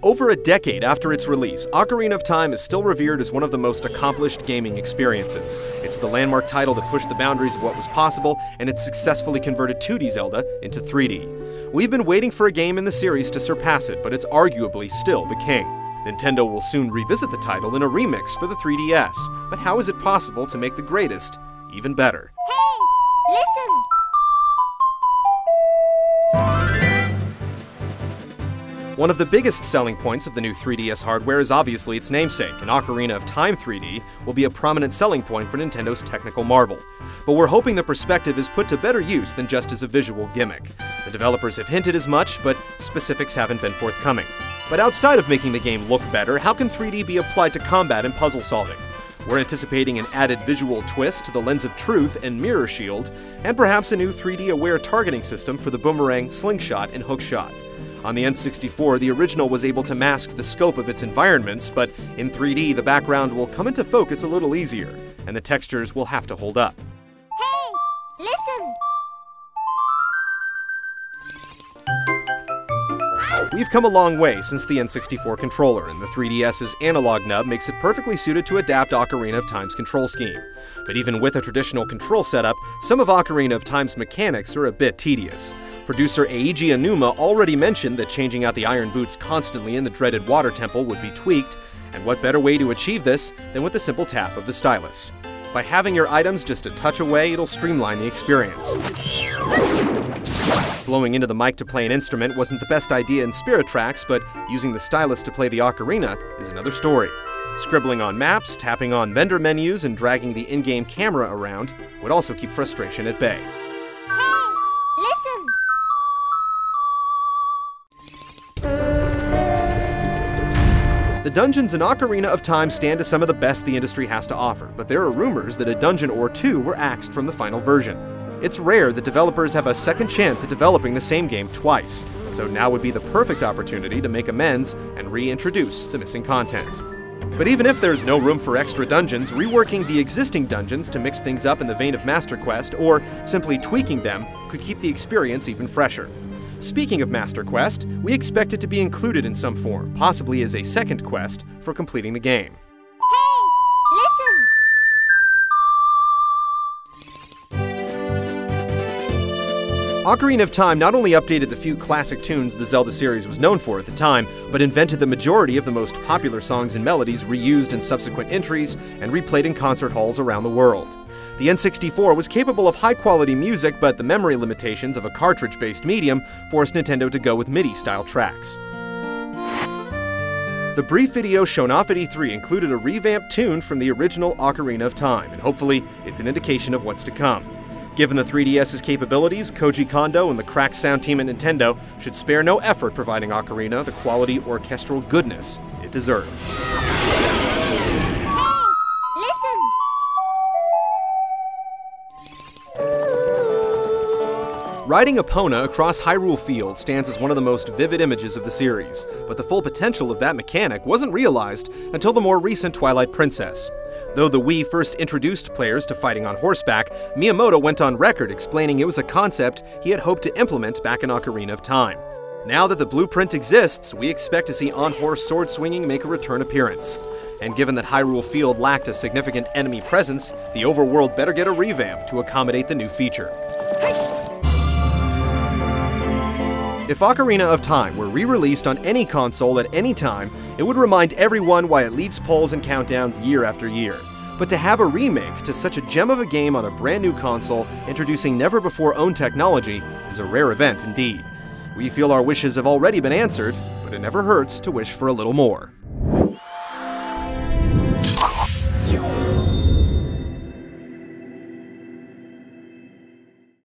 Over a decade after its release, Ocarina of Time is still revered as one of the most accomplished gaming experiences. It's the landmark title that pushed the boundaries of what was possible, and it successfully converted 2D Zelda into 3D. We've been waiting for a game in the series to surpass it, but it's arguably still the king. Nintendo will soon revisit the title in a remix for the 3DS, but how is it possible to make the greatest even better? Hey, listen! One of the biggest selling points of the new 3DS hardware is obviously its namesake, and Ocarina of Time 3D will be a prominent selling point for Nintendo's technical marvel. But we're hoping the perspective is put to better use than just as a visual gimmick. The developers have hinted as much, but specifics haven't been forthcoming. But outside of making the game look better, how can 3D be applied to combat and puzzle solving? We're anticipating an added visual twist to the Lens of Truth and Mirror Shield, and perhaps a new 3D-aware targeting system for the boomerang, slingshot, and hookshot. On the N64, the original was able to mask the scope of its environments, but in 3D, the background will come into focus a little easier, and the textures will have to hold up. Hey, listen! We've come a long way since the N64 controller, and the 3DS's analog nub makes it perfectly suited to adapt Ocarina of Time's control scheme. But even with a traditional control setup, some of Ocarina of Time's mechanics are a bit tedious. Producer Eiji Aonuma already mentioned that changing out the iron boots constantly in the dreaded water temple would be tweaked, and what better way to achieve this than with a simple tap of the stylus. By having your items just a touch away, it'll streamline the experience. Blowing into the mic to play an instrument wasn't the best idea in Spirit Tracks, but using the stylus to play the ocarina is another story. Scribbling on maps, tapping on vendor menus, and dragging the in-game camera around would also keep frustration at bay. Hey, listen! The dungeons in Ocarina of Time stand as some of the best the industry has to offer, but there are rumors that a dungeon or two were axed from the final version. It's rare that developers have a second chance at developing the same game twice, so now would be the perfect opportunity to make amends and reintroduce the missing content. But even if there's no room for extra dungeons, reworking the existing dungeons to mix things up in the vein of Master Quest, or simply tweaking them, could keep the experience even fresher. Speaking of Master Quest, we expect it to be included in some form, possibly as a second quest for completing the game. Hey, listen! Ocarina of Time not only updated the few classic tunes the Zelda series was known for at the time, but invented the majority of the most popular songs and melodies reused in subsequent entries and replayed in concert halls around the world. The N64 was capable of high-quality music, but the memory limitations of a cartridge-based medium forced Nintendo to go with MIDI-style tracks. The brief video shown off at E3 included a revamped tune from the original Ocarina of Time, and hopefully it's an indication of what's to come. Given the 3DS's capabilities, Koji Kondo and the crack sound team at Nintendo should spare no effort providing Ocarina the quality orchestral goodness it deserves. Riding Epona across Hyrule Field stands as one of the most vivid images of the series, but the full potential of that mechanic wasn't realized until the more recent Twilight Princess. Though the Wii first introduced players to fighting on horseback, Miyamoto went on record explaining it was a concept he had hoped to implement back in Ocarina of Time. Now that the blueprint exists, we expect to see on-horse sword swinging make a return appearance. And given that Hyrule Field lacked a significant enemy presence, the overworld better get a revamp to accommodate the new feature. If Ocarina of Time were re-released on any console at any time, it would remind everyone why it leads polls and countdowns year after year. But to have a remake to such a gem of a game on a brand new console, introducing never-before-owned technology, is a rare event indeed. We feel our wishes have already been answered, but it never hurts to wish for a little more.